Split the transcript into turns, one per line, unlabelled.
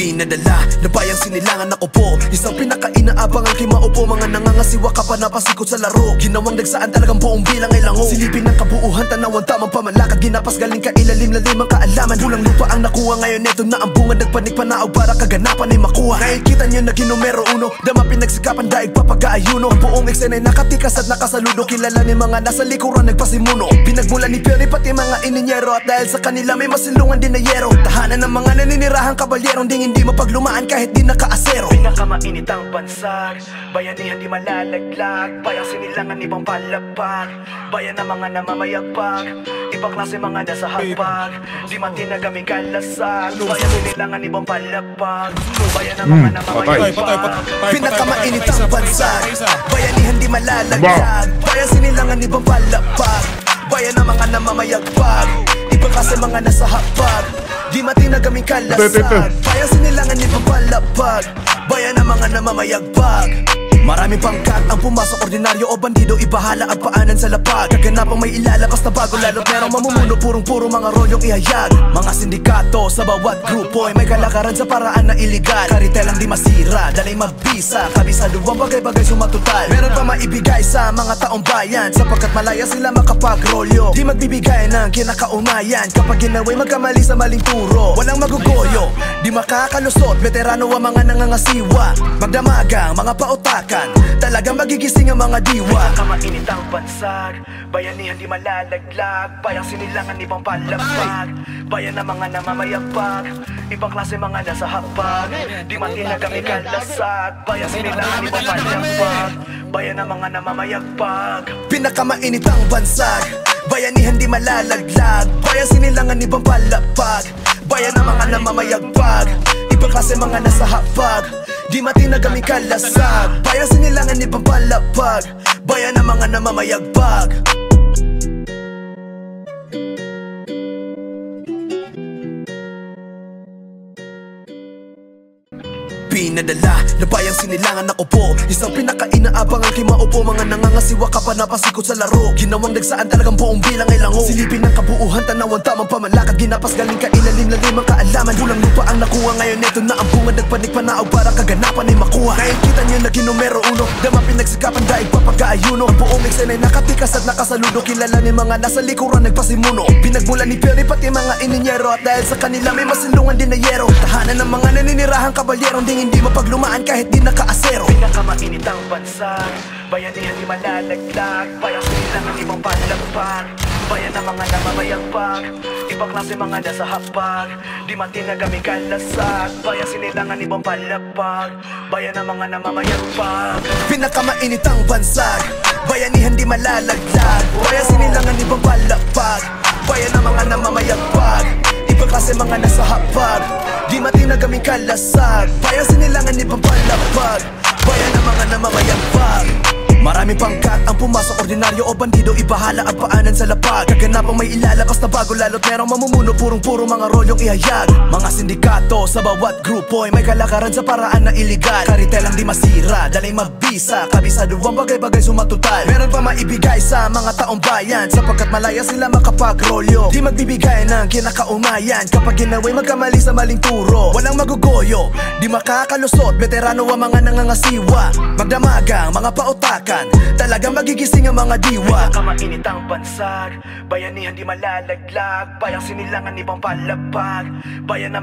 Pinadala na bayang sinilangan ako po, isang pinaka-inaabangan kay maupo. Mga nangangasiwa ka pa napasikot sa laro, ginawang nagsaan talagang buong bilang ay lango. Silipin ng kabuuhan, tanawan tamang pamalakad, ginapas galing ka ilalim-lalim ang kaalaman. Pulang lupa ang nakuha, ngayon eto na ang bunga. Nagpanik panaog para kaganapan ay makuha. Nakikita niyo na ginumero uno, dama pinagsikapan daig papag-aayuno. Ang buong eksena ay nakatikas at nakasaludo, kilala ni mga nasa likuran nagpasimuno. Pinagmula ni Perry pati mga ininyero, at dahil sa kanila may masilungan din na yero. Tahanan ng mga naninirahang kabalyerong ding hindi mapaglumaan kahit di nakaasero.
Pinakamainit ang bansag, bayanihan di malalaglag, bayang sinilangan ibang palapag, bayan ng mga namamayagpag, ibang klase mga nasa hapag, di man tinagaming kalasag, bayan sinilangan ibang palapag, bayan ng mga namamayagpag.
Pinakamainit ang bansag, bayanihan di malalaglag, bayan sinilangan ibang palapag, bayan ng mga namamayagpag, ibang klase mga nasa hapag, di matinagaming kalasag, bayan sinilangan ibang palapag, bayan ng mga namamayagpag. Maraming pangkat ang pumasok, ordinaryo o bandido, ibahala at paanan sa lapag. Kaganapang may ilalabas na bago, lalo't merong mamumuno, purong-puro mga rolyong ihayag. Mga sindikato sa bawat grupo ay may kalakaran sa paraan na iligal. Karitelang di masira, dalay mabisa, kabisado ang bagay-bagay sumatutal. Meron pa maibigay sa mga taong bayan, sapagkat malaya sila makapagrolyo. Di magbibigay ng kinakaunayan kapag ginawa'y magkamali sa maling turo. Walang magugoyo, di makakalusot, veterano ang mga nangangasiwa. Magdamagang mga pautakan, talagang magigising ang mga diwa.
Pinakamainit ang bansag, bayanihan di malalaglag, bayang sinilangan ibang palapag, bayan ng mga namamayagpag, ibang klase mga nasa hapag, di man tinagaming kalasag, bayang sinilangan ibang palapag, bayan ng mga namamayagpag.
Pinakamainit ang bansag, bayanihan di malalaglag, bayan sinilangan ibang palapag, bayan ng mga namamayagpag, ibang klase mga nasa hapag, di matinagaming kalasag, bayan sinilangan ibang palapag, bayan ng mga namamayagpag. Pinadala na bayang sinilangan ako po, isang pinaka-inaabangan kay maupo. Mga nangangasiwa ka pa napasikot sa laro, ginawang nagsaan talagang buong bilang ay lango. Silipin ng kabuuhan, tanawan tamang pamalakad, ginapas galing ka ilalim-lalim ang kaalaman. Pulang lupa ang nakuha, ngayon eto na ang bunga. Nagpanik panaog para kaganapan ay makuha. Nakikita niyo na ginumero uno, dama pinagsikapan daig papag-aayuno. Ang buong eksena ay nakatikas at nakasaludo, kilala ni mga nasa likuran nagpasimuno. Pinagmula ni Perry pati mga ininyero, at dahil sa kanila may masilungan din na yero. Tahanan ng mga naninirahang kabalyerong ding hindi mapaglumaan kahit di nakaasero.
Pinakamainit ang bansag, bayanihan di malalaglag, bayang sinilangan ibang palapag, bayan ng mga namamayagpag, ibang klase mga nasa hapag, di man tinagaming kalasag, bayan sinilangan ibang palapag, bayan ng mga namamayagpag.
Pinakamainit ang bansag, bayanihan di malalaglag, bayan sinilangan ibang palapag, bayan ng mga namamayagpag, ibang klase mga nasa hapag, di matinagaming kalasag, bayan sinilangan ibang palapag, bayan ng mga namamayagpag. Maraming pangkat ang pumasok, ordinaryo o bandido, ibahala at paanan sa lapag. Kaganapang may ilalabas na bago, lalo't merong mamumuno, purong-puro mga rolyong ihayag. Mga sindikato sa bawat grupo ay may kalakaran sa paraan na iligal. Karitelang di masira, dalay mabisa, kabisado ang bagay-bagay sumatutal. Meron pa maibigay sa mga taong bayan, sapagkat malaya sila makapagrolyo. Di magbibigay ng kinakaunayan kapag ginawa'y magkamali sa maling turo. Walang magugoyo, di makakalusot, veterano ang mga nangangasiwa. Magdamagang mga pautakan, talagang magigising ang mga diwa.
Pinakamainit ang bansag, bayanihan di malalaglag, bayang sinilangan ibang palapag, bayan ng